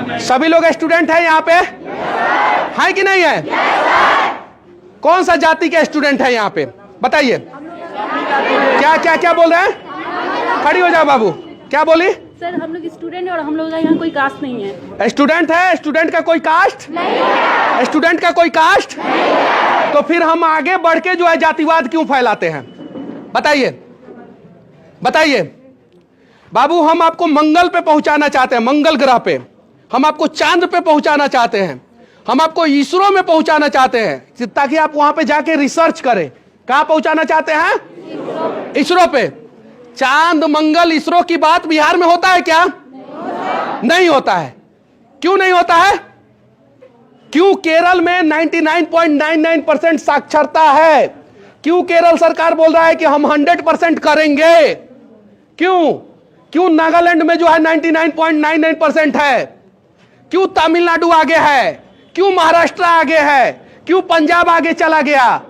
सभी लोग स्टूडेंट हैं यहाँ पे? हैं कि नहीं है? कौन सा जाति के स्टूडेंट है यहाँ पे बताइए? क्या क्या क्या बोल रहे हैं? खड़ी हो जाओ बाबू। क्या बोली? सर हम लोग स्टूडेंट हैं और हम लोग का यहाँ कोई कास्ट नहीं है। स्टूडेंट है? स्टूडेंट का कोई कास्ट नहीं है। स्टूडेंट का कोई कास्ट नहीं है। तो फिर हम आगे बढ़ के जो है जातिवाद क्यों फैलाते हैं? बताइए बताइए बाबू। हम आपको मंगल पे पहुंचाना चाहते हैं, मंगल ग्रह पे। हम आपको चांद पे पहुंचाना चाहते हैं। हम आपको इसरो में पहुंचाना चाहते हैं ताकि आप वहां पे जाके रिसर्च करें। कहां पहुंचाना चाहते हैं? इसरो पे। चांद मंगल इसरो की बात बिहार में होता है क्या? नहीं होता है। क्यों नहीं होता है? क्यों? केरल में 99.99% साक्षरता है। क्यों केरल सरकार बोल रहा है कि हम 100% करेंगे? क्यों? क्यों नागालैंड में जो है 99.99% है? क्यों तमिलनाडु आगे है? क्यों महाराष्ट्र आगे है? क्यों पंजाब आगे चला गया?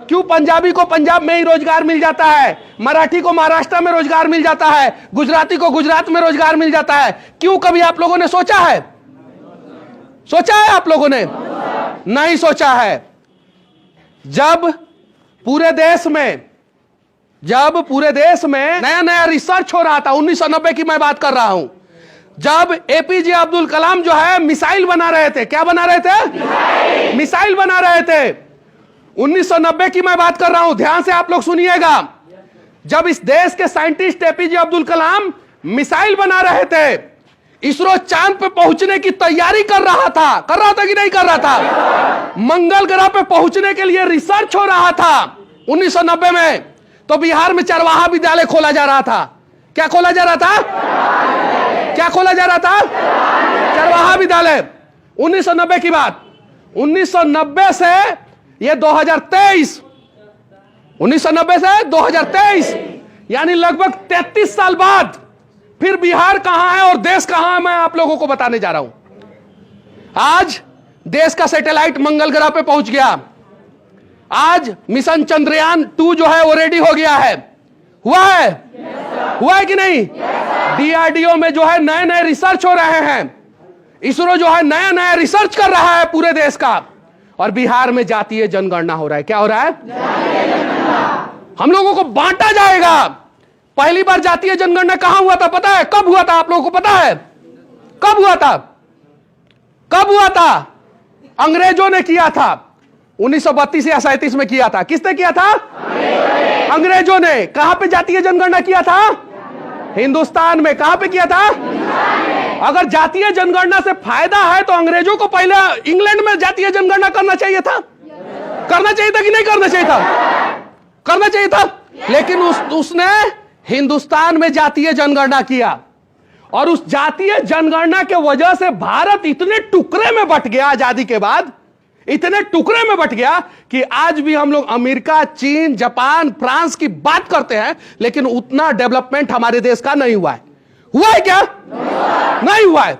क्यों पंजाबी को पंजाब में ही रोजगार मिल जाता है, मराठी को महाराष्ट्र में रोजगार मिल जाता है, गुजराती को गुजरात में रोजगार मिल जाता है? क्यों? कभी आप लोगों ने सोचा है? सोचा है आप लोगों ने? नहीं सोचा है। जब पूरे देश में नया नया रिसर्च हो रहा था, 1990 की मैं बात कर रहा हूं, जब एपीजे अब्दुल कलाम जो है मिसाइल बना रहे थे। क्या बना रहे थे? मिसाइल बना रहे थे। 1990 की मैं बात कर रहा हूं, ध्यान से आप लोग सुनिएगा। जब इस देश के scientist APJ Abdul Kalam missile बना रहे थे, इसरो चांद पे पहुंचने की तैयारी कर रहा था कि नहीं कर रहा था? मंगल ग्रह पे पहुंचने के लिए रिसर्च हो रहा था 1990 में। तो बिहार में चरवाहा विद्यालय खोला जा रहा था। क्या खोला जा रहा था? क्या खोला जा रहा था? चरवाहा विद्यालय। 1990 की बात। 1990 से ये 2023, 1990 से 2023, यानी लगभग 33 साल बाद फिर बिहार कहां है और देश कहां है, मैं आप लोगों को बताने जा रहा हूं। आज देश का सैटेलाइट मंगल ग्रह पे पहुंच गया। आज मिशन चंद्रयान 2 जो है वो रेडी हो गया है। हुआ है? हुआ है कि नहीं? डीआरडीओ में जो है नए नए रिसर्च हो रहे हैं। इसरो जो है नया नया रिसर्च कर रहा है पूरे देश का। और बिहार में जातीय जनगणना हो रहा है। क्या हो रहा है? हम लोगों को बांटा जाएगा। पहली बार जातीय जनगणना कहां हुआ था पता है? कब हुआ था? आप लोगों को पता है कब हुआ था? कब हुआ था? अंग्रेजों ने किया था। 1932 या 37 में किया था। किसने किया था? अंग्रेजों ने। कहां पे जातीय जनगणना किया था? हिंदुस्तान में। कहां पे किया था? अगर जातीय जनगणना से फायदा है तो अंग्रेजों को पहले इंग्लैंड में जातीय जनगणना करना चाहिए था। करना चाहिए था कि नहीं करना चाहिए था? करना चाहिए था। लेकिन उसने हिंदुस्तान में जातीय जनगणना किया और उस जातीय जनगणना के वजह से भारत इतने टुकड़े में बंट गया। आजादी के बाद इतने टुकड़े में बंट गया कि आज भी हम लोग अमेरिका, चीन, जापान, फ्रांस की बात करते हैं, लेकिन उतना डेवलपमेंट हमारे देश का नहीं हुआ है। हुआ है क्या? नहीं हुआ है।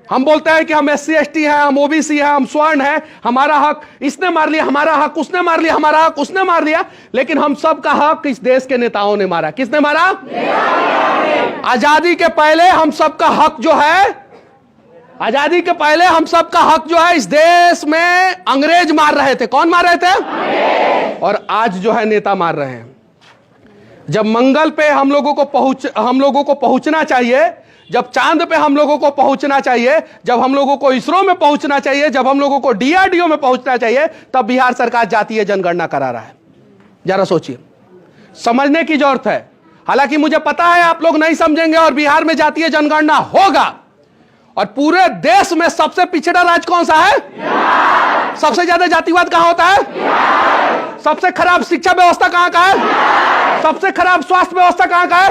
हम बोलते हैं कि हम SC ST हैं, हम OBC हैं, हम स्वर्ण हैं, हमारा हक इसने मार लिया, हमारा हक उसने मार लिया, हमारा हक उसने मार लिया। लेकिन हम सबका हक इस देश के नेताओं ने मारा। किसने मारा? आजादी के पहले हम सबका हक जो है, आजादी के पहले हम सबका हक जो है इस देश में अंग्रेज मार रहे थे। कौन मार रहे थे? और आज जो है नेता मार रहे हैं। जब मंगल पे हम लोगों को पहुंचना चाहिए, जब चांद पे हम लोगों को पहुंचना चाहिए, जब हम लोगों को इसरो में पहुंचना चाहिए, जब हम लोगों को DRDO में पहुंचना चाहिए, तब बिहार सरकार जातीय जनगणना करा रहा है। जरा सोचिए, समझने की जरूरत है। हालांकि मुझे पता है आप लोग नहीं समझेंगे और बिहार में जातीय जनगणना होगा। और पूरे देश में सबसे पिछड़ा राज्य कौन सा है? सबसे ज्यादा जातिवाद कहां होता है? सबसे खराब शिक्षा व्यवस्था कहां का है? सबसे खराब स्वास्थ्य व्यवस्था कहां का है?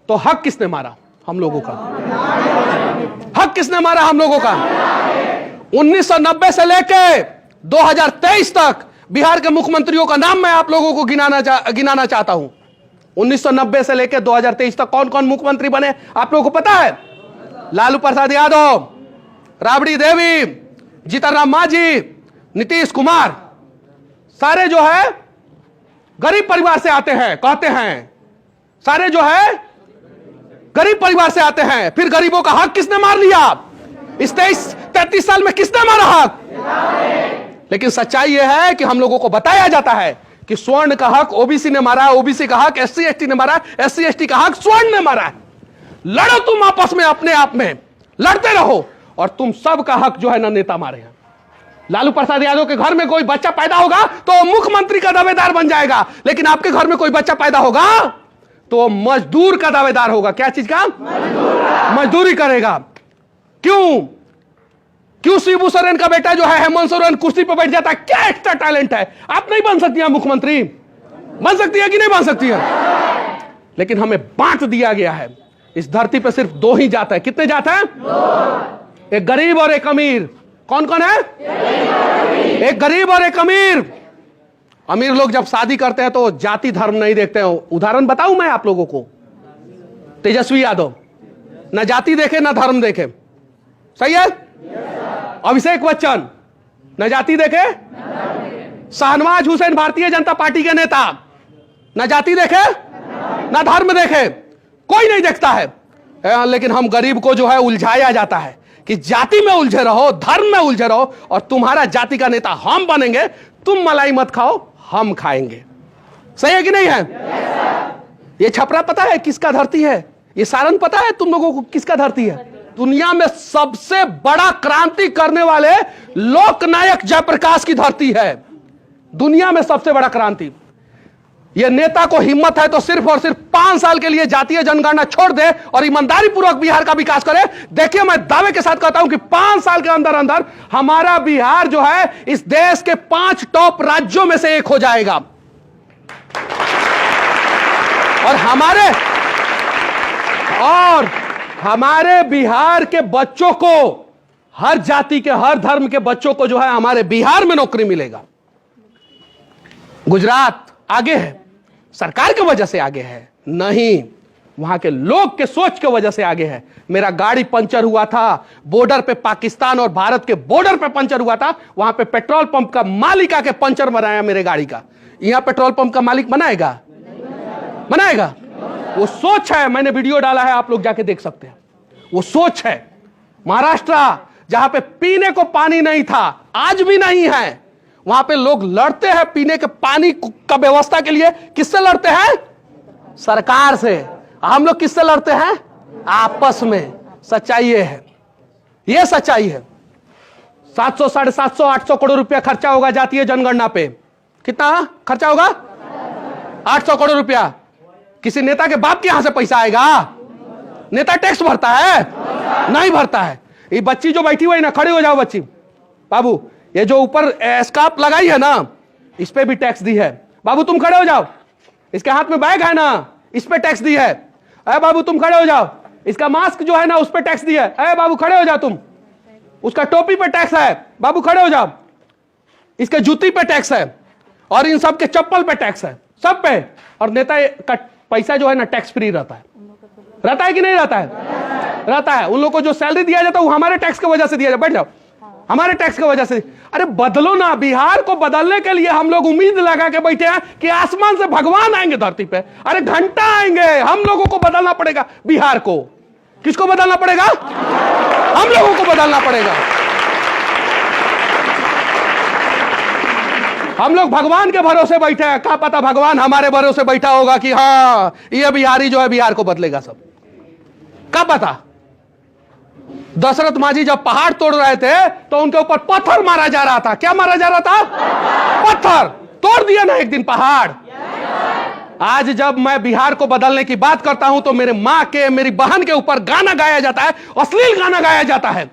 तो हक किसने मारा? हम लोगों का। हक किसने मारा? हम लोगों का। 1990 से लेके 2023 तक बिहार के मुख्यमंत्रियों का नाम मैं आप लोगों को गिनाना चाहता हूं। 1990 से लेकर 2023 तक कौन कौन मुख्यमंत्री बने आप लोगों को पता है? लालू प्रसाद यादव, राबड़ी देवी, जीतन राम मांझी, नीतीश कुमार, सारे जो है गरीब परिवार से आते हैं। कहते हैं सारे जो है गरीब परिवार से आते हैं, फिर गरीबों का हक किसने मार लिया? इस 33 साल में किसने मारा हक? लेकिन सच्चाई यह है कि हम लोगों को बताया जाता है कि स्वर्ण का हक ओबीसी ने मारा है, ओबीसी का हक एससी एसटी ने मारा है, एससी एसटी का हक स्वर्ण ने मारा है। लड़ो तुम आपस में, अपने आप में लड़ते रहो, और तुम सब का हक जो है ना नेता मारे हैं। लालू प्रसाद यादव के घर में कोई बच्चा पैदा होगा तो मुख्यमंत्री का दावेदार बन जाएगा, लेकिन आपके घर में कोई बच्चा पैदा होगा तो मजदूर का दावेदार होगा। क्या चीज का? मजदूरी करेगा। क्यों शिबू सोरेन का बेटा जो है हेमंत सोरेन कुर्सी पर बैठ जाता है? क्या एक्स्ट्रा टैलेंट है? आप नहीं बन सकती हैं मुख्यमंत्री? बन सकती है कि नहीं बन सकती है? लेकिन हमें बांट दिया गया है। इस धरती पर सिर्फ दो ही जात है। कितने जात हैं? एक गरीब और एक अमीर। कौन कौन है? एक गरीब और एक अमीर। अमीर लोग जब शादी करते हैं तो जाति धर्म नहीं देखते हैं। उदाहरण बताऊं मैं आप लोगों को, तेजस्वी यादव ना जाति देखे ना धर्म देखे, सही है? अभिषेक बच्चन न जाति देखे, शाहनवाज हुसैन भारतीय जनता पार्टी के नेता न जाति देखे न धर्म देखे, कोई नहीं देखता है। लेकिन हम गरीब को जो है उलझाया जाता है कि जाति में उलझे रहो, धर्म में उलझे रहो, और तुम्हारा जाति का नेता हम बनेंगे, तुम मलाई मत खाओ, हम खाएंगे। सही है कि नहीं है? ये छपरा पता है किसका धरती है? ये सारण पता है तुम लोगों को किसका धरती है? दुनिया में सबसे बड़ा क्रांति करने वाले लोकनायक जयप्रकाश की धरती है। दुनिया में सबसे बड़ा क्रांति। ये नेता को हिम्मत है तो सिर्फ और सिर्फ 5 साल के लिए जातीय जनगणना छोड़ दे और ईमानदारी पूर्वक बिहार का विकास करे। देखिए, मैं दावे के साथ कहता हूं कि 5 साल के अंदर अंदर हमारा बिहार जो है इस देश के 5 टॉप राज्यों में से एक हो जाएगा। और हमारे बिहार के बच्चों को, हर जाति के हर धर्म के बच्चों को जो है हमारे बिहार में नौकरी मिलेगा। गुजरात आगे है, सरकार की वजह से आगे है नहीं, वहां के लोग के सोच की वजह से आगे है। मेरा गाड़ी पंचर हुआ था बॉर्डर पे, पाकिस्तान और भारत के बॉर्डर पे पंचर हुआ था। वहां पे पेट्रोल पंप का मालिक आके पंचर बनाया मेरे गाड़ी का। यहां पेट्रोल पंप का मालिक बनाएगा? वो सोच है। मैंने वीडियो डाला है, आप लोग जाके देख सकते हैं। वो सोच है। महाराष्ट्र जहां पे पीने को पानी नहीं था, आज भी नहीं है, वहां पे लोग लड़ते हैं पीने के पानी का व्यवस्था के लिए। किससे लड़ते हैं? सरकार से। हम लोग किससे लड़ते हैं? आपस में। सच्चाई ये है, ये सच्चाई है। 700, 750, 800 करोड़ रुपया खर्चा होगा जातीय जनगणना पे। कितना खर्चा होगा? 800 करोड़ रुपया। किसी नेता के बाप के यहां से पैसा आएगा? नेता टैक्स भरता है? नहीं भरता है। ये बच्ची जो बैठी हुई है ना, खड़ी हो जाओ बच्ची। बाबू, ये जो ऊपर स्कार्फ लगाई है ना, इस पे भी टैक्स दी है। बाबू तुम खड़े हो जाओ। इसके हाथ में बैग है ना, इस पे टैक्स दी है। अरे बाबू तुम खड़े हो जाओ। इसका मास्क जो है ना, उस पे टैक्स दी है। अरे बाबू खड़े हो जाओ तुम। उसका टोपी पे टैक्स है। बाबू खड़े हो जाओ। इसके जूती पे टैक्स है, और इन सब के चप्पल पे टैक्स है, सब पे। और नेता का पैसा जो है ना टैक्स फ्री रहता है कि नहीं रहता है? रहता है। उन लोगों को जो सैलरी दिया जाता है वो हमारे टैक्स की वजह से दिया जाता है। बैठ जाओ। हमारे टैक्स की वजह से। अरे बदलो ना। बिहार को बदलने के लिए हम लोग उम्मीद लगा के बैठे हैं कि आसमान से भगवान आएंगे धरती पे। अरे घंटा आएंगे। हम लोगों को बदलना पड़ेगा बिहार को। किसको बदलना पड़ेगा? हम लोगों को बदलना पड़ेगा। हम लोग भगवान के भरोसे बैठे हैं। क्या पता भगवान हमारे भरोसे बैठा होगा कि हाँ ये बिहारी जो है बिहार को बदलेगा सब। क्या पता। दशरथ मांझी जब पहाड़ तोड़ रहे थे तो उनके ऊपर पत्थर मारा जा रहा था। क्या मारा जा रहा था? पत्थर। तोड़ दिया ना एक दिन पहाड़। आज जब मैं बिहार को बदलने की बात करता हूं तो मेरे मां के, मेरी बहन के ऊपर गाना गाया जाता है, अश्लील गाना गाया जाता है।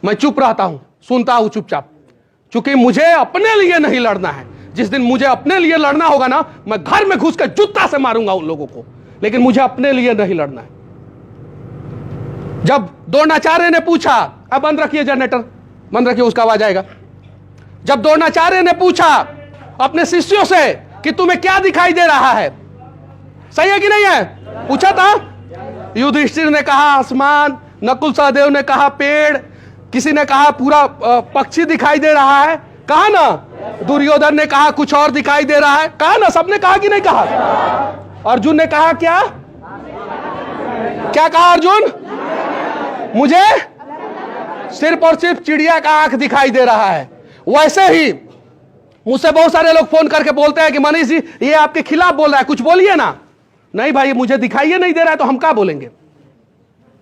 मैं चुप रहता हूं, सुनता हूं चुपचाप, क्योंकि मुझे अपने लिए नहीं लड़ना है। जिस दिन मुझे अपने लिए लड़ना होगा ना, मैं घर में घुस कर जूता से मारूंगा उन लोगों को, लेकिन मुझे अपने लिए नहीं लड़ना है। जब द्रोणाचार्य ने पूछा, अब बंद रखिए जनरेटर, बंद रखिए, उसका आवाज आएगा। जब द्रोणाचार्य ने पूछा अपने शिष्यों से कि तुम्हें क्या दिखाई दे रहा है, सही है कि नहीं है, पूछा था। युधिष्ठिर ने कहा आसमान, नकुल सहदेव ने कहा पेड़, किसी ने कहा पूरा पक्षी दिखाई दे रहा है, कहा ना। दुर्योधन ने कहा कुछ और दिखाई दे रहा है, कहा ना। सबने कहा कि नहीं कहा? अर्जुन ने कहा क्या? क्या कहा अर्जुन? मुझे सिर्फ और सिर्फ चिड़िया का आंख दिखाई दे रहा है। वैसे ही मुझसे बहुत सारे लोग फोन करके बोलते हैं कि मनीष जी ये आपके खिलाफ बोल रहा है, कुछ बोलिए ना। नहीं भाई, मुझे दिखाई नहीं दे रहा है तो हम क्या बोलेंगे?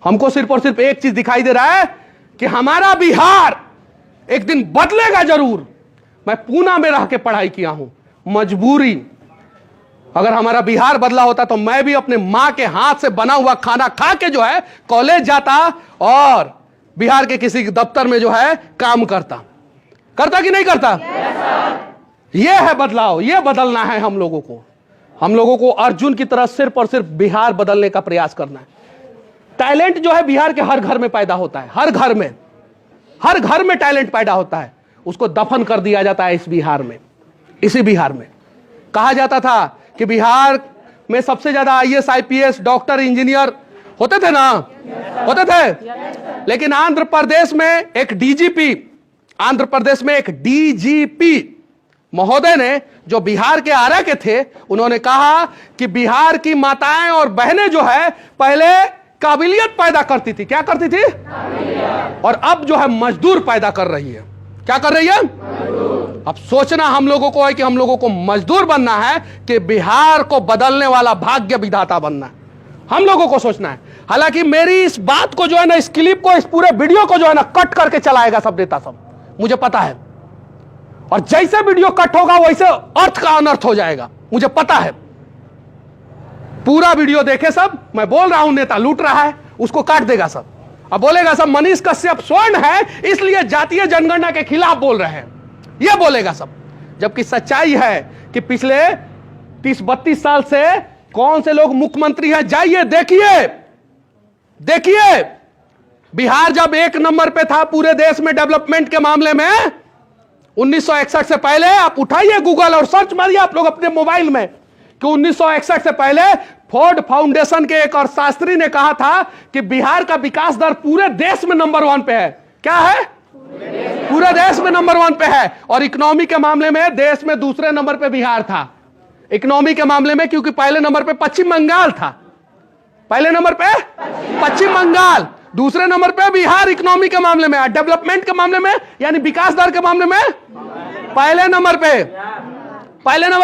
हमको सिर्फ और सिर्फ एक चीज दिखाई दे रहा है कि हमारा बिहार एक दिन बदलेगा जरूर। मैं पूना में रह के पढ़ाई किया हूं, मजबूरी। अगर हमारा बिहार बदला होता तो मैं भी अपने मां के हाथ से बना हुआ खाना खा के जो है कॉलेज जाता और बिहार के किसी दफ्तर में जो है काम करता कि नहीं करता? यह है बदलाव, यह बदलना है हम लोगों को। हम लोगों को अर्जुन की तरह सिर्फ और सिर्फ बिहार बदलने का प्रयास करना है। टैलेंट जो है बिहार के हर घर में पैदा होता है, हर घर में टैलेंट पैदा होता है। उसको दफन कर दिया जाता है इस बिहार में। इसी बिहार में कहा जाता था कि बिहार में सबसे ज्यादा IAS IPS डॉक्टर इंजीनियर होते थे ना, होते थे। लेकिन आंध्र प्रदेश में एक DGP महोदय ने, जो बिहार के आरा के थे, उन्होंने कहा कि बिहार की माताएं और बहनें जो है पहले काबिलियत पैदा करती थी। क्या करती थी? और अब जो है मजदूर पैदा कर रही है। क्या कर रही है? अब सोचना हम लोगों को है कि हम लोगों को मजदूर बनना है कि बिहार को बदलने वाला भाग्य विधाता बनना है। हम लोगों को सोचना है। हालांकि मेरी इस बात को जो है ना, इस क्लिप को, इस पूरे वीडियो को जो है ना कट करके चलाएगा सब नेता सब, मुझे पता है। और जैसे वीडियो कट होगा वैसे अर्थ का अनर्थ हो जाएगा, मुझे पता है। पूरा वीडियो देखे सब। मैं बोल रहा हूं नेता लूट रहा है, उसको काट देगा सब। अब बोलेगा सब मनीष कश्यप स्वर्ण है इसलिए जातीय जनगणना के खिलाफ बोल रहे हैं, यह बोलेगा सब। जबकि सच्चाई है कि पिछले 30-32 साल से कौन से लोग मुख्यमंत्री हैं, जाइए देखिए। बिहार जब 1 नंबर पे था पूरे देश में डेवलपमेंट के मामले में 1961 से पहले, आप उठाइए गूगल और सर्च मारिए आप लोग अपने मोबाइल में कि 1961 से पहले फोर्ड फाउंडेशन के एक और शास्त्री ने कहा था कि बिहार का विकास दर पूरे देश में नंबर 1 पे है। क्या है? पूरे देश में नंबर 1 पे है। और इकोनॉमी के मामले में देश में दूसरे नंबर पे बिहार था। इकोनॉमी के मामले में, क्योंकि पहले नंबर पे पश्चिम बंगाल था। पहले नंबर पे पश्चिम बंगाल, दूसरे नंबर पे बिहार इकोनॉमी के मामले में। डेवलपमेंट के मामले में यानी विकास दर के मामले में पहले नंबर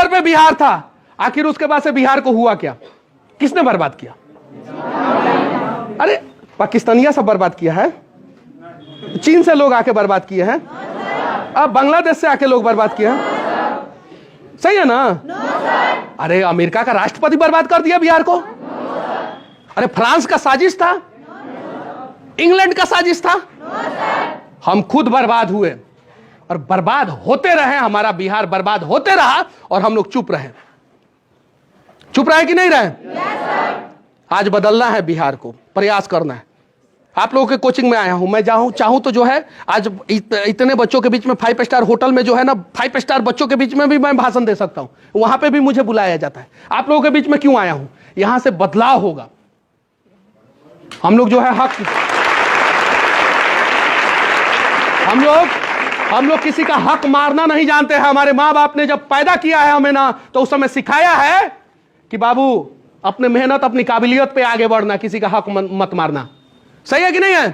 पे बिहार था। आखिर उसके बाद से बिहार को हुआ क्या? किसने बर्बाद किया? अरे पाकिस्तानिया सब बर्बाद किया है, चीन से लोग आके बर्बाद किए हैं, अब बांग्लादेश से आके लोग बर्बाद किए हैं। सही है ना? अरे अमेरिका का राष्ट्रपति बर्बाद कर दिया बिहार को। अरे फ्रांस का साजिश था, इंग्लैंड का साजिश था। हम खुद बर्बाद हुए और बर्बाद होते रहे। हमारा बिहार बर्बाद होते रहा और हम लोग चुप रहे कि नहीं रहे? आज बदलना है बिहार को, प्रयास करना है। आप लोगों के कोचिंग में आया हूं मैं, चाहूं तो जो है आज इतने बच्चों के बीच में 5 स्टार होटल में जो है ना 5 स्टार बच्चों के बीच में भी मैं भाषण दे सकता हूं, वहां पे भी मुझे बुलाया जाता है। आप लोगों के बीच में क्यों आया हूं? यहां से बदलाव होगा। हम लोग जो है हम लोग किसी का हक मारना नहीं जानते हैं। हमारे माँ बाप ने जब पैदा किया है हमें ना, तो उस समय सिखाया है कि बाबू अपने मेहनत अपनी काबिलियत पे आगे बढ़ना, किसी का हक मत मारना। सही है कि नहीं है?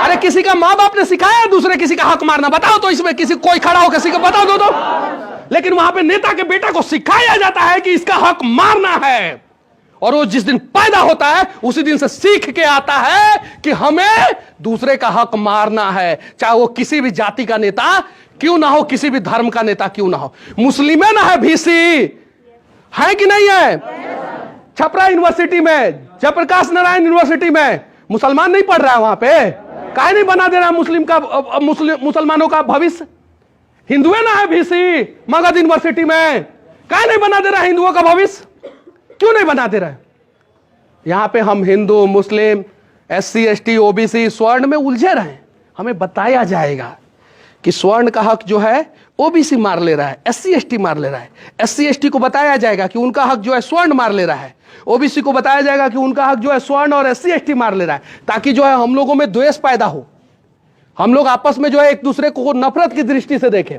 अरे किसी का माँ बाप ने सिखाया दूसरे किसी का हक मारना? बताओ तो इसमें किसी कोई खड़ा हो किसी को बताओ दो तो। लेकिन वहां पे नेता के बेटा को सिखाया जाता है कि इसका हक मारना है। और वो जिस दिन पैदा होता है उसी दिन से सीख के आता है कि हमें दूसरे का हक मारना है, चाहे वो किसी भी जाति का नेता क्यों ना हो, किसी भी धर्म का नेता क्यों ना हो। मुस्लिम है ना है VC है कि नहीं है? छपरा यूनिवर्सिटी में, जयप्रकाश नारायण यूनिवर्सिटी में मुसलमान नहीं पढ़ रहा है, वहां पे काहे नहीं बना दे रहा मुसलमानों का भविष्य? हिंदू है ना है VC मगध यूनिवर्सिटी में, काहे नहीं बना दे रहा हिंदुओं का भविष्य? क्यों नहीं बना दे रहा है? यहां पे हम हिंदू, मुस्लिम, SC ST OBC स्वर्ण में उलझे रहे। हमें बताया जाएगा कि स्वर्ण का हक जो है OBC मार ले रहा है, SC ST मार ले रहा है। SC ST को बताया जाएगा कि उनका हक जो है स्वर्ण मार ले रहा है। OBC को बताया जाएगा कि उनका हक जो है स्वर्ण और SC ST मार ले रहा है, ताकि जो है हम लोगों में द्वेष पैदा हो। हम लोग आपस में जो है एक दूसरे को नफरत की दृष्टि से देखें।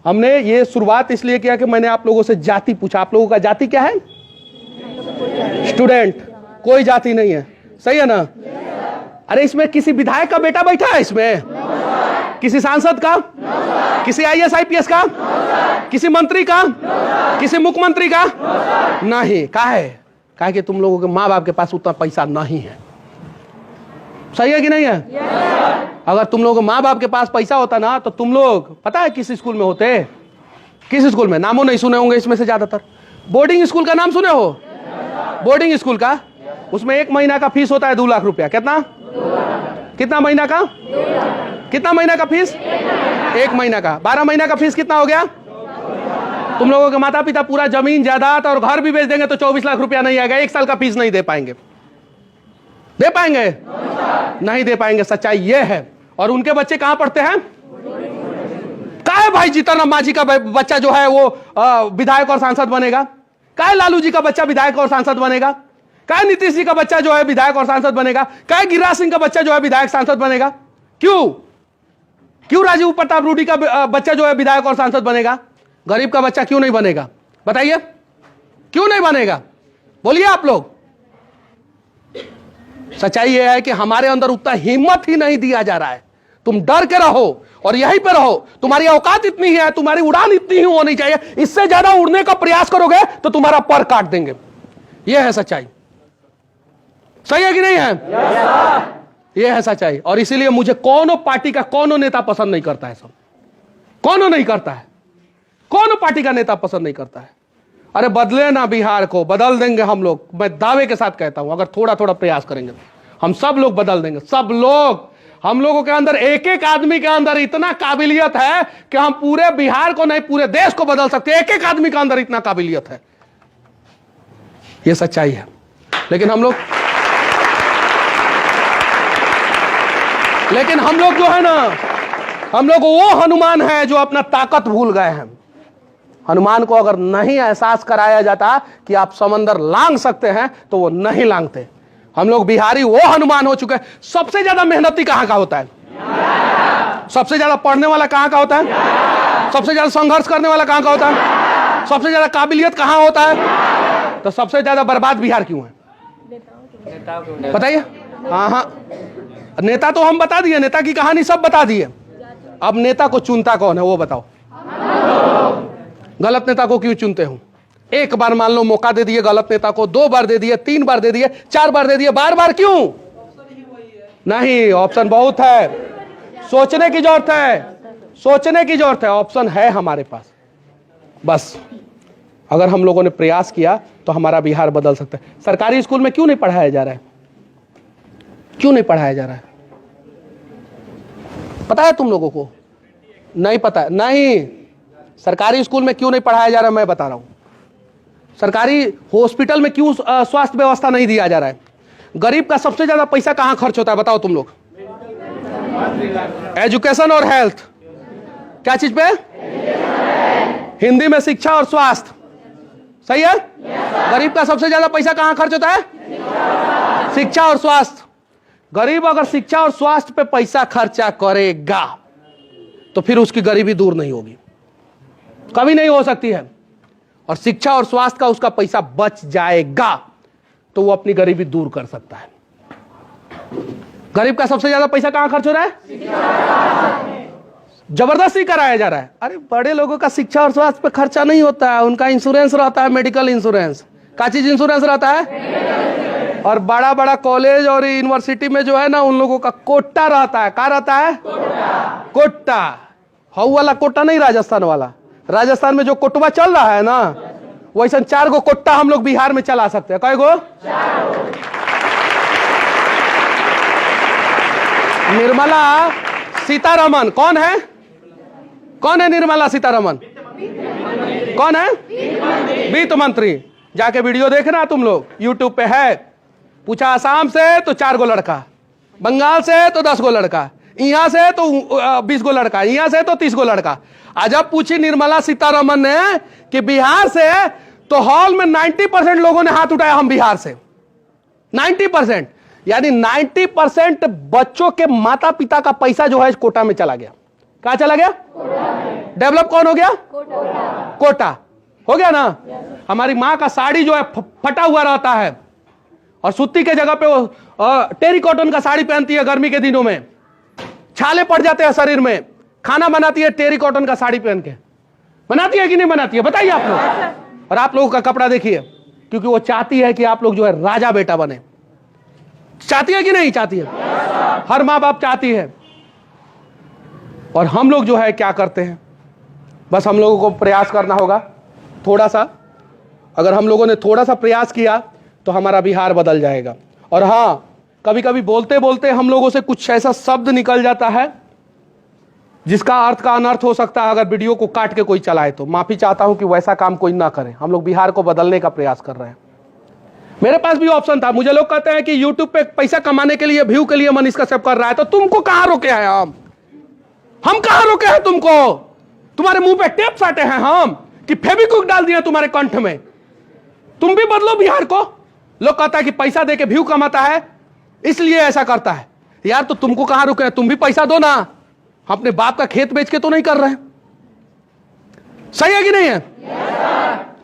हमने ये शुरुआत इसलिए किया कि मैंने आप लोगों से जाति पूछा। आप लोगों का जाति क्या है? स्टूडेंट। कोई जाति नहीं है। सही है ना? अरे इसमें किसी विधायक का बेटा बैठा है इसमें? किसी सांसद का? किसी IAS IPS का? किसी मंत्री का? किसी मुख्यमंत्री का? नहीं। काहे कि तुम लोगों के माँ बाप के पास उतना पैसा नहीं है। सही है कि नहीं है? अगर तुम लोगों के माँ बाप के पास पैसा होता ना तो तुम लोग पता है किस स्कूल में होते? किस स्कूल में? नामों नहीं सुने होंगे इसमें से ज्यादातर। बोर्डिंग स्कूल का नाम सुने हो? बोर्डिंग स्कूल का, उसमें 1 महीना का फीस होता है 2 लाख रुपया। कितना महीना का? कितना महीना का फीस? 1 महीना का। 12 महीना का फीस कितना हो गया? तुम लोगों के माता पिता पूरा जमीन जायदाद और घर भी बेच देंगे तो 24 लाख रुपया नहीं आएगा। 1 साल का फीस नहीं दे पाएंगे। दे पाएंगे? नहीं दे पाएंगे। सच्चाई ये है। और उनके बच्चे कहां पढ़ते हैं? काहे भाई जीतन राम मांझी का बच्चा जो है वो विधायक और सांसद बनेगा? काहे लालू जी का बच्चा विधायक और सांसद बनेगा? काहे नीतीश जी का बच्चा जो है विधायक और सांसद बनेगा? काहे गिरिराज सिंह का बच्चा जो है विधायक सांसद बनेगा? क्यों राजीव प्रताप रूडी का बच्चा जो है विधायक और सांसद बनेगा? गरीब का बच्चा क्यों नहीं बनेगा? बताइए, क्यों नहीं बनेगा? बोलिए आप लोग। सच्चाई यह है कि हमारे अंदर उतना हिम्मत ही नहीं दिया जा रहा है। तुम डर के रहो और यहीं पे रहो। तुम्हारी औकात इतनी है, तुम्हारी उड़ान इतनी ही होनी चाहिए। इससे ज्यादा उड़ने का प्रयास करोगे तो तुम्हारा पर काट देंगे। यह है सच्चाई। सही है कि नहीं है? यह है सच्चाई। और इसीलिए मुझे कोनो पार्टी का कोनो नेता पसंद नहीं करता है। सब कोनो नहीं करता है। कोनो पार्टी का नेता पसंद नहीं करता है। अरे बदले ना, बिहार को बदल देंगे हम लोग। मैं दावे के साथ कहता हूं, अगर थोड़ा थोड़ा प्रयास करेंगे हम सब लोग बदल देंगे। सब लोग। हम लोगों के अंदर, एक एक आदमी के अंदर इतना काबिलियत है कि हम पूरे बिहार को नहीं पूरे देश को बदल सकते हैं। एक एक आदमी के अंदर इतना काबिलियत है। यह सच्चाई है। लेकिन हम लोग जो है ना, हम लोग वो हनुमान है जो अपना ताकत भूल गए हैं। हनुमान को अगर नहीं एहसास कराया जाता कि आप समंदर लांग सकते हैं तो वो नहीं लांगते। हम लोग बिहारी वो हनुमान हो चुके हैं। सबसे ज्यादा मेहनती कहां का होता है? सबसे ज्यादा पढ़ने वाला कहां का होता है? सबसे ज्यादा संघर्ष करने वाला कहां का होता है? सबसे ज्यादा काबिलियत कहां होता है? तो सबसे ज्यादा बर्बाद बिहार क्यों है? बताइए। हाँ, नेता तो हम बता दिए, नेता की कहानी सब बता दिए। अब नेता को चुनता कौन है वो बताओ। गलत नेता को क्यों चुनते हो? एक बार मान लो मौका दे दिए गलत नेता को, 2 बार दे दिए, 3 बार दे दिए, 4 बार दे दिए, बार क्यों? नहीं, ऑप्शन बहुत है। सोचने की जरूरत है। सोचने की जरूरत है। ऑप्शन है हमारे पास। बस अगर हम लोगों ने प्रयास किया तो हमारा बिहार बदल सकता है। सरकारी स्कूल में क्यों नहीं पढ़ाया जा रहा है? क्यों नहीं पढ़ाया जा रहा है? पता है तुम लोगों को? नहीं पता? नहीं। सरकारी स्कूल में क्यों नहीं पढ़ाया जा रहा है मैं बता रहा हूं। सरकारी हॉस्पिटल में क्यों स्वास्थ्य व्यवस्था नहीं दिया जा रहा है? गरीब का सबसे ज्यादा पैसा कहां खर्च होता है बताओ तुम लोग? एजुकेशन और हेल्थ। क्या चीज पे? हिंदी में शिक्षा और स्वास्थ्य। सही है? गरीब का सबसे ज्यादा पैसा कहां खर्च होता है? शिक्षा और स्वास्थ्य। गरीब अगर शिक्षा और स्वास्थ्य पे पैसा खर्चा करेगा तो फिर उसकी गरीबी दूर नहीं होगी, कभी नहीं हो सकती है। और शिक्षा और स्वास्थ्य का उसका पैसा बच जाएगा तो वो अपनी गरीबी दूर कर सकता है। गरीब का सबसे ज्यादा पैसा कहां खर्च हो रहा है? जबरदस्ती कराया जा रहा है। अरे बड़े लोगों का शिक्षा और स्वास्थ्य पे खर्चा नहीं होता है, उनका इंश्योरेंस रहता है, मेडिकल इंश्योरेंस। क्या चीज इंश्योरेंस रहता है? और बड़ा बड़ा कॉलेज और यूनिवर्सिटी में जो है ना, उन लोगों का कोटा रहता है। क्या रहता है? कोटा। हाउ वाला कोटा नहीं, राजस्थान वाला। राजस्थान में जो कोटवा चल रहा है ना, वैसा 4 गो कोट्टा हम लोग बिहार में चला सकते हैं। कई गो? निर्मला सीतारमन कौन है? कौन है निर्मला सीतारमन? कौन है? वित्त मंत्री। जाके वीडियो देखना तुम लोग, यूट्यूब पे है। पूछा आसाम से तो 4 गो लड़का, बंगाल से तो 10 गो लड़का, यहां से तो 20 गो लड़का, यहां से तो 30 गो लड़का। आज जब पूछी निर्मला सीतारमन ने कि बिहार से, तो हॉल में 90% लोगों ने हाथ उठाया हम बिहार से। 90%, यानी 90% बच्चों के माता पिता का पैसा जो है कोटा में चला गया। कहां चला गया? डेवलप कौन हो गया? कोटा हो गया ना। हमारी मां का साड़ी जो है फटा हुआ रहता है और सूती के जगह पे वो टेरी कॉटन का साड़ी पहनती है गर्मी के दिनों में, छाले पड़ जाते हैं शरीर में, खाना बनाती है टेरी कॉटन का साड़ी पहन के। बनाती है कि नहीं बनाती है बताइए आप लोग। और आप लोगों का कपड़ा देखिए, क्योंकि वो चाहती है कि आप लोग जो है राजा बेटा बने। चाहती है कि नहीं चाहती है? हर माँ बाप चाहती है। और हम लोग जो है क्या करते हैं, बस हम लोगों को प्रयास करना होगा थोड़ा सा। अगर हम लोगों ने थोड़ा सा प्रयास किया तो हमारा बिहार बदल जाएगा। और हाँ, कभी कभी बोलते बोलते हम लोगों से कुछ ऐसा शब्द निकल जाता है जिसका अर्थ का अनर्थ हो सकता है। अगर वीडियो को काट के कोई चलाए तो माफी चाहता हूं कि वैसा काम कोई ना करे। हम लोग बिहार को बदलने का प्रयास कर रहे हैं। मेरे पास भी ऑप्शन था। मुझे लोग कहते हैं कि यूट्यूब पे पैसा कमाने के लिए, व्यू के लिए मनीष कश्यप कर रहा है, तो तुमको कहां रोके हैं हम कहां रोके हैं तुमको? तुम्हारे मुंह पे टेप साटे हैं हम कि फेविक्विक डाल दिया तुम्हारे कंठ में? तुम भी बदलो बिहार को। लोग कहता है कि पैसा दे के व्यू कमाता है इसलिए ऐसा करता है। यार तो तुमको कहां रोके हैं? तुम भी पैसा दो ना। अपने बाप का खेत बेच के तो नहीं कर रहे हैं। सही है कि नहीं है?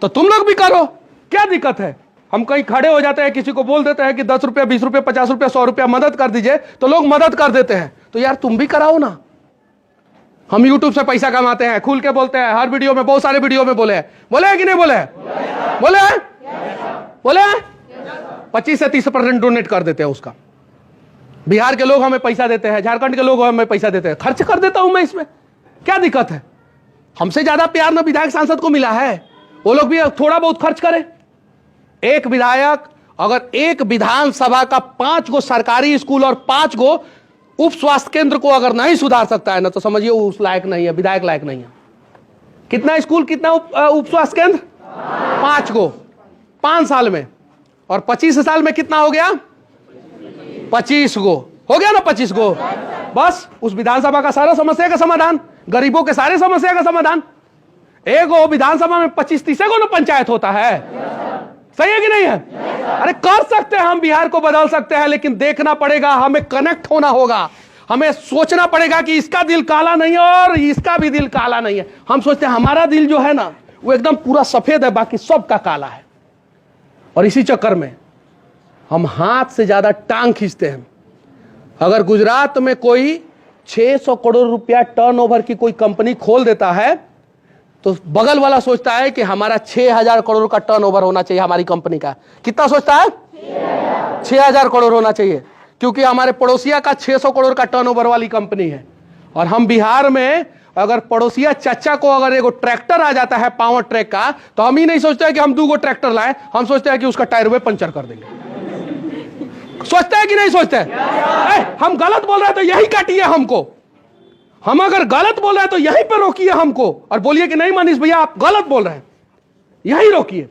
तो तुम लोग भी करो, क्या दिक्कत है? हम कहीं खड़े हो जाते हैं, किसी को बोल देते हैं कि 10 रुपया, 20 रुपया, 50 रुपया, 100 रुपया मदद कर दीजिए, तो लोग मदद कर देते हैं। तो यार तुम भी कराओ ना। हम YouTube से पैसा कमाते हैं, खुल के बोलते हैं, हर वीडियो में, बहुत सारे वीडियो में बोले हैं कि नहीं बोले हैं? बोले 25 से 30% डोनेट कर देते हैं उसका। बिहार के लोग हमें पैसा देते हैं, झारखंड के लोग हमें पैसा देते हैं, खर्च कर देता हूं मैं। इसमें क्या दिक्कत है? हमसे ज्यादा प्यार ना विधायक सांसद को मिला है। वो लोग भी थोड़ा बहुत खर्च करें। एक विधायक अगर एक विधानसभा का 5 गो सरकारी स्कूल और 5 गो उप स्वास्थ्य केंद्र को अगर नहीं सुधार सकता है ना, तो समझिए उस लायक नहीं है, विधायक लायक नहीं है। कितना स्कूल, कितना उप स्वास्थ्य केंद्र? 5 गो 5 साल में। और 25 साल में कितना हो गया? 25 गो हो गया ना। 25 गो बस उस विधानसभा का सारा समस्या का समाधान, गरीबों के सारे समस्या का समाधान। एक गो विधानसभा में 25-30 गो ना पंचायत होता है। सही है कि नहीं है? अरे कर सकते हैं हम, बिहार को बदल सकते हैं, लेकिन देखना पड़ेगा, हमें कनेक्ट होना होगा, हमें सोचना पड़ेगा कि इसका दिल काला नहीं है और इसका भी दिल काला नहीं है। हम सोचते हैं हमारा दिल जो है ना वो एकदम पूरा सफेद है, बाकी सबका काला है। और इसी चक्कर में हम हाथ से ज्यादा टांग खींचते हैं। अगर गुजरात में कोई 600 करोड़ रुपया टर्नओवर की कोई कंपनी खोल देता है तो बगल वाला सोचता है कि हमारा 6000 करोड़ का टर्नओवर होना चाहिए हमारी कंपनी का। कितना सोचता है? 6000 करोड़ होना चाहिए, क्योंकि हमारे पड़ोसिया का 600 करोड़ का टर्नओवर वाली कंपनी है। और हम बिहार में अगर पड़ोसिया चाचा को अगर एगो ट्रैक्टर आ जाता है पावर ट्रैक का, तो हम ही नहीं सोचते हैं कि हम 2 गो ट्रैक्टर लाए, हम सोचते हैं कि उसका टायर वे पंचर कर देंगे। सोचते हैं कि नहीं सोचते हैं? हम गलत बोल रहे हैं तो यही काटिए हमको। हम अगर गलत बोल रहे हैं तो यहीं पे रोकिए हमको और बोलिए कि नहीं मनीष भैया आप गलत बोल रहे हैं, यही रोकिए।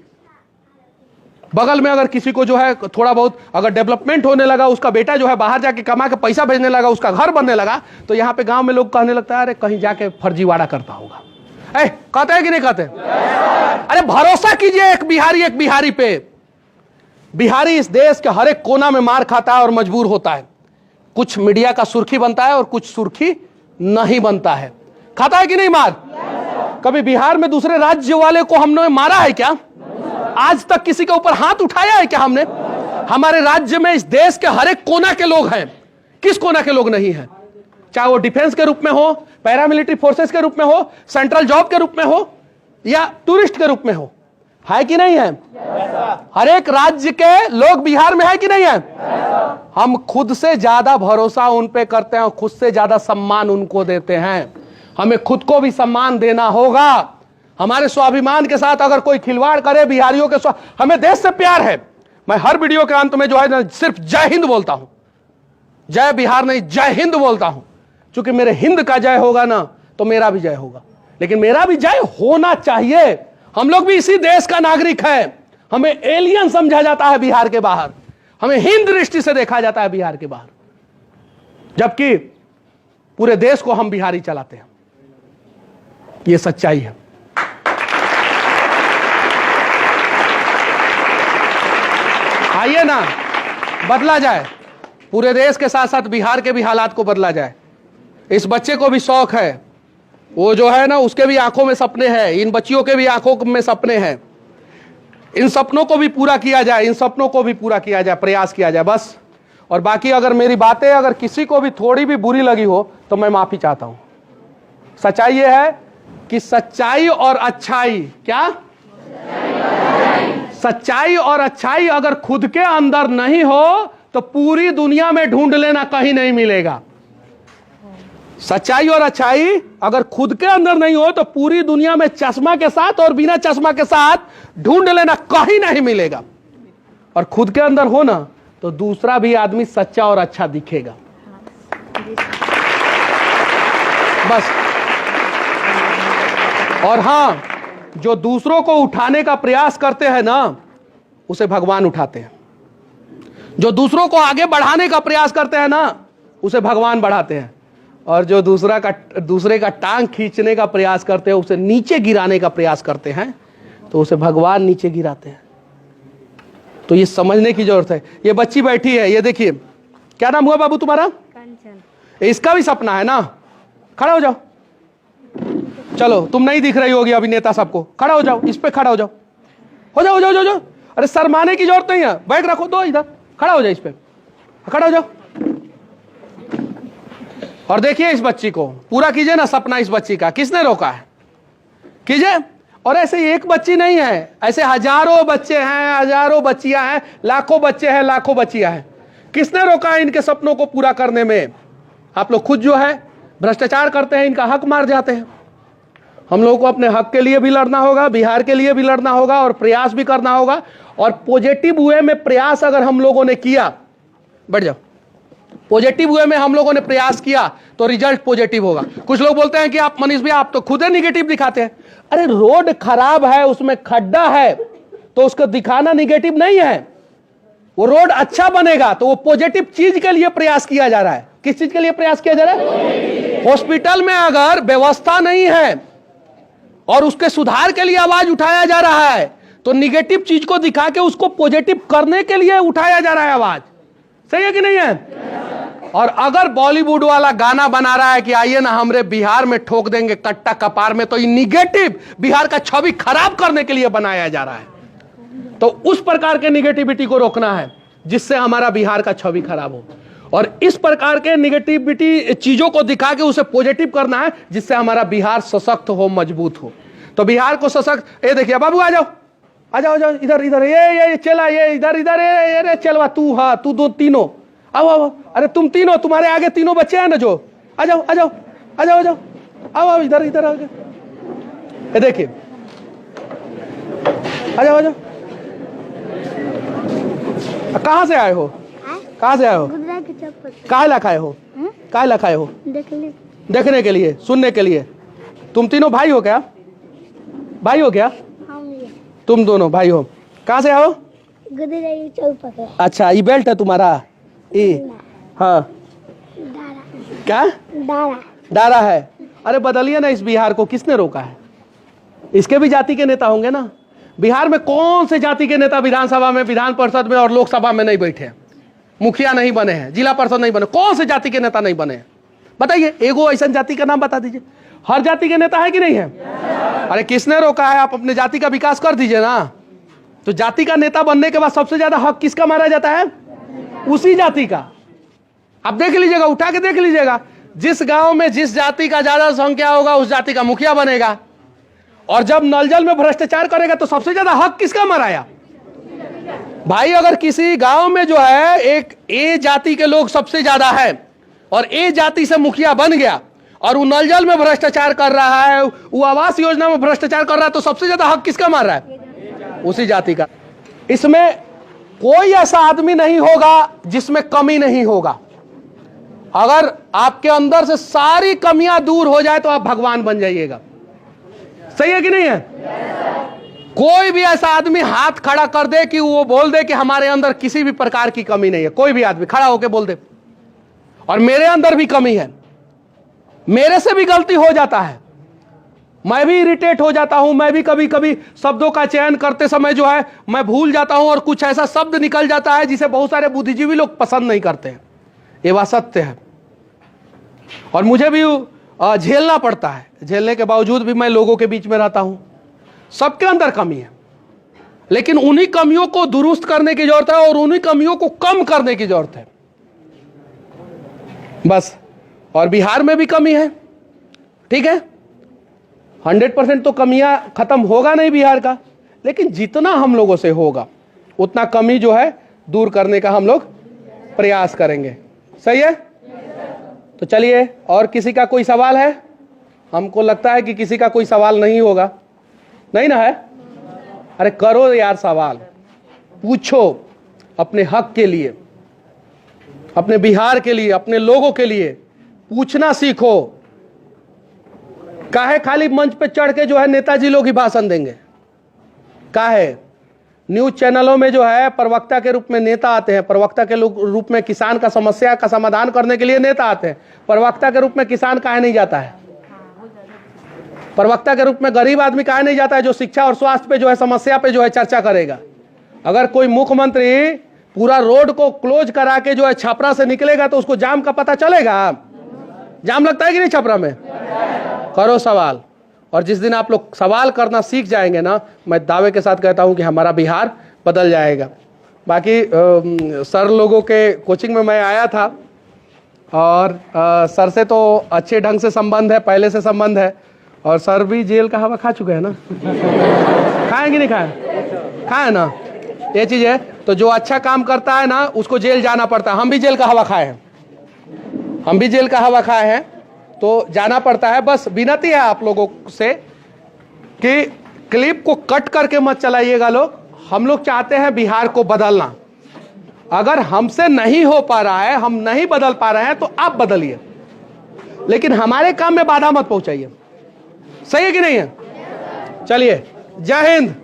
बगल में अगर किसी को जो है थोड़ा बहुत अगर डेवलपमेंट होने लगा, उसका बेटा जो है बाहर जाके कमा के पैसा भेजने लगा, उसका घर बनने लगा, तो यहाँ पे गांव में लोग कहने लगता है अरे कहीं जाके फर्जीवाड़ा करता होगा। कहते हैं कि नहीं कहते? अरे भरोसा कीजिए एक बिहारी पे। बिहारी इस देश के हर एक कोना में मार खाता है और मजबूर होता है। कुछ मीडिया का सुर्खी बनता है और कुछ सुर्खी नहीं बनता है। खाता है कि नहीं मार? कभी बिहार में दूसरे राज्य वाले को हमने मारा है क्या? आज तक किसी के ऊपर हाथ उठाया है क्या हमने? हमारे राज्य में इस देश के हर एक कोना के लोग हैं। किस कोना के लोग नहीं है? चाहे वो डिफेंस के रूप में हो, पैरामिलिट्री फोर्सेस के रूप में हो, सेंट्रल जॉब के रूप में हो या टूरिस्ट के रूप में हो, है कि नहीं है? हर एक राज्य के लोग बिहार में है कि नहीं है? हम खुद से ज्यादा भरोसा उन पे करते हैं और खुद से ज्यादा सम्मान उनको देते हैं। हमें खुद को भी सम्मान देना होगा। हमारे स्वाभिमान के साथ अगर कोई खिलवाड़ करे, बिहारियों के हमें देश से प्यार है। मैं हर वीडियो के अंत में जो है ना सिर्फ जय हिंद बोलता हूं, जय बिहार नहीं जय हिंद बोलता हूं, क्योंकि मेरे हिंद का जय होगा ना तो मेरा भी जय होगा। लेकिन मेरा भी जय होना चाहिए। हम लोग भी इसी देश का नागरिक है। हमें एलियन समझा जाता है बिहार के बाहर, हमें हिंद दृष्टि से देखा जाता है बिहार के बाहर, जबकि पूरे देश को हम बिहारी चलाते हैं। यह सच्चाई है। आइए ना बदला जाए, पूरे देश के साथ साथ बिहार के भी हालात को बदला जाए। इस बच्चे को भी शौक है, वो जो है ना उसके भी आंखों में सपने हैं, इन बच्चियों के भी आंखों में सपने हैं। इन सपनों को भी पूरा किया जाए, इन सपनों को भी पूरा किया जाए, प्रयास किया जाए बस। और बाकी अगर मेरी बातें अगर किसी को भी थोड़ी भी बुरी लगी हो तो मैं माफी चाहता हूं। सच्चाई यह है कि सच्चाई और अच्छाई, क्या सच्चाई और अच्छाई अगर खुद के अंदर नहीं हो तो पूरी दुनिया में ढूंढ लेना, कहीं नहीं मिलेगा। सच्चाई और अच्छाई अगर खुद के अंदर नहीं हो तो पूरी दुनिया में चश्मा के साथ और बिना चश्मा के साथ ढूंढ लेना, कहीं नहीं मिलेगा। और खुद के अंदर हो ना तो दूसरा भी आदमी सच्चा और अच्छा दिखेगा। बस। और हां, जो दूसरों को उठाने का प्रयास करते हैं ना, उसे भगवान उठाते हैं। जो दूसरों को आगे बढ़ाने का प्रयास करते हैं ना, उसे भगवान बढ़ाते हैं। और जो दूसरे का टांग खींचने का प्रयास करते हैं, उसे नीचे गिराने का प्रयास करते हैं, तो उसे भगवान नीचे गिराते हैं। तो ये समझने की जरूरत है। ये बच्ची बैठी है, ये देखिए, क्या नाम हुआ बाबू तुम्हारा? कंचन। इसका भी सपना है ना? खड़ा हो जाओ। चलो, तुम नहीं दिख रही होगी अभिनेता सबको, खड़ा हो जाओ, इस पे खड़ा हो जाओ, हो जाओ, जाओ, जाओ, जाओ। अरे शर्माने की जरूरत नहीं है, बैग रखो, दो इधर, खड़ा हो जाओ, इस पे खड़ा हो जाओ। और देखिए इस बच्ची को, पूरा कीजिए ना सपना इस बच्ची का। किसने रोका है? कीजिए। और ऐसे एक बच्ची नहीं है, ऐसे हजारों बच्चे हैं, हजारों बच्चियां हैं, लाखों बच्चे हैं, लाखों बच्चियां हैं। किसने रोका है इनके सपनों को पूरा करने में? आप लोग खुद जो है भ्रष्टाचार करते हैं, इनका हक मार जाते हैं। हम लोगों को अपने हक के लिए भी लड़ना होगा, बिहार के लिए भी लड़ना होगा, और प्रयास भी करना होगा। और पॉजिटिव वे में प्रयास अगर हम लोगों ने किया, बैठ जाओ, पॉजिटिव वे में हम लोगों ने प्रयास किया तो रिजल्ट पॉजिटिव होगा। कुछ लोग बोलते हैं कि आप मनीष भैया आप तो खुद ही निगेटिव दिखाते हैं। अरे रोड खराब है, उसमें खड्डा है, तो उसको दिखाना निगेटिव नहीं है। वो रोड अच्छा बनेगा तो वो पॉजिटिव चीज के लिए प्रयास किया जा रहा है। किस चीज के लिए प्रयास किया जा रहा है? हॉस्पिटल में अगर व्यवस्था नहीं है और उसके सुधार के लिए आवाज उठाया जा रहा है, तो निगेटिव चीज को दिखा के उसको पॉजिटिव करने के लिए उठाया जा रहा है आवाज। सही है कि नहीं है? और अगर बॉलीवुड वाला गाना बना रहा है कि आइए ना हमरे बिहार में ठोक देंगे कट्टा कपार में, तो ये निगेटिव बिहार का छवि खराब करने के लिए बनाया जा रहा है। तो उस प्रकार के निगेटिविटी को रोकना है जिससे हमारा बिहार का छवि खराब हो, और इस प्रकार के निगेटिविटी चीजों को दिखा के उसे पॉजिटिव करना है जिससे हमारा बिहार सशक्त हो, मजबूत हो। तो बिहार को सशक्त, ये देखिए बाबू, आ जाओ, आ जाओ, जाओ इधर, इधर, ये चला, ये इधर, इधर, ये चलवा, तू, हाँ तू, दो तीनों आओ, आओ। अरे तुम तीनों, तुम्हारे आगे तीनों बच्चे हैं ना जो, आ जाओ, आ जाओ, आ जाओ, आ जाओ, आओ, आओ इधर, इधर आ जाओ। ये देखिए, आ जाओ, आ जाओ। कहाँ से आए हो? कहाँ से आए हो? कहाँ लखाए हो? कहाँ लखाए हो? देखने के लिए, सुनने के लिए। तुम तीनों भाई हो क्या? भाई हो क्या? तुम दोनों भाई हो। कहाँ से आओ? अच्छा, ये बेल्ट है तुम्हारा? हाँ, क्या डारा है? अरे बदलिए ना इस बिहार को। किसने रोका है? इसके भी जाति के नेता होंगे ना। बिहार में कौन से जाति के नेता विधानसभा में, विधान परिषद में और लोकसभा में नहीं बैठे? मुखिया नहीं बने हैं, जिला परिषद नहीं बने, कौन से जाति के नेता नहीं बने हैं? बताइए, एगो ऐसा जाति का नाम बता दीजिए। हर जाति के नेता है कि नहीं है? अरे किसने रोका है? आप अपने जाति का विकास कर दीजिए ना। तो जाति का नेता बनने के बाद सबसे ज्यादा हक किसका मारा जाता है? उसी जाति का। आप देख लीजिएगा, उठा के देख लीजिएगा, जिस गांव में जिस जाति का ज्यादा संख्या होगा उस जाति का मुखिया बनेगा। और जब नलजल में भ्रष्टाचार करेगा तो सबसे ज्यादा हक किसका मराया? भाई अगर किसी गांव में जो है एक ए जाति के लोग सबसे ज्यादा है और ए जाति से मुखिया बन गया और वो नलजल में भ्रष्टाचार कर रहा है, वो आवास योजना में भ्रष्टाचार कर रहा है, तो सबसे ज्यादा हक किसका मार रहा है? उसी जाति का। इसमें कोई ऐसा आदमी नहीं होगा जिसमें कमी नहीं होगा। अगर आपके अंदर से सारी कमियां दूर हो जाए तो आप भगवान बन जाइएगा। सही है कि नहीं है? कोई भी ऐसा आदमी हाथ खड़ा कर दे कि वो बोल दे कि हमारे अंदर किसी भी प्रकार की कमी नहीं है, कोई भी आदमी खड़ा होकर बोल दे और मेरे अंदर भी कमी है, मेरे से भी गलती हो जाता है, मैं भी इरिटेट हो जाता हूं, मैं भी कभी कभी शब्दों का चयन करते समय जो है मैं भूल जाता हूं और कुछ ऐसा शब्द निकल जाता है जिसे बहुत सारे बुद्धिजीवी लोग पसंद नहीं करते हैं। ये बात सत्य है और मुझे भी झेलना पड़ता है। झेलने के बावजूद भी मैं लोगों के बीच में रहता हूं। सबके अंदर कमी है, लेकिन उन्हीं कमियों को दुरुस्त करने की जरूरत है और उन्हीं कमियों को कम करने की जरूरत है बस। और बिहार में भी कमी है, ठीक है, 100% तो कमियां खत्म होगा नहीं बिहार का, लेकिन जितना हम लोगों से होगा उतना कमी जो है दूर करने का हम लोग प्रयास करेंगे। सही है? तो चलिए, और किसी का कोई सवाल है? हमको लगता है कि किसी का कोई सवाल नहीं होगा, नहीं ना है? अरे करो यार सवाल, पूछो अपने हक के लिए, अपने बिहार के लिए, अपने लोगों के लिए पूछना सीखो। काहे खाली मंच पे चढ़ के जो है नेताजी लोग ही भाषण देंगे? काहे न्यूज चैनलों में जो है प्रवक्ता के रूप में नेता आते हैं, प्रवक्ता के रूप में किसान का समस्या का समाधान करने के लिए नेता आते हैं, प्रवक्ता के रूप में किसान काहे नहीं जाता है? प्रवक्ता के रूप में गरीब आदमी काहे नहीं जाता है जो शिक्षा और स्वास्थ्य पे जो है समस्या पे जो है चर्चा करेगा? अगर कोई मुख्यमंत्री पूरा रोड को क्लोज करा के जो है छपरा से निकलेगा तो उसको जाम का पता चलेगा? जाम लगता है कि नहीं छपरा में? करो सवाल, और जिस दिन आप लोग सवाल करना सीख जाएंगे ना, मैं दावे के साथ कहता हूं कि हमारा बिहार बदल जाएगा। बाकी सर लोगों के कोचिंग में मैं आया था और सर से तो अच्छे ढंग से संबंध है, पहले से संबंध है, और सर भी जेल का हवा खा चुके हैं ना। खाएं कि नहीं खाएं? खाएं ना, ये चीज़ है। तो जो अच्छा काम करता है ना उसको जेल जाना पड़ता है। हम भी जेल का हवा खाए हैं, हम भी जेल का हवा खाए हैं, तो जाना पड़ता है। बस विनती है आप लोगों से कि क्लिप को कट करके मत चलाइएगा लोग। हम लोग चाहते हैं बिहार को बदलना। अगर हमसे नहीं हो पा रहा है, हम नहीं बदल पा रहे हैं, तो आप बदलिए, लेकिन हमारे काम में बाधा मत पहुंचाइए। सही है कि नहीं है? चलिए, जय हिंद।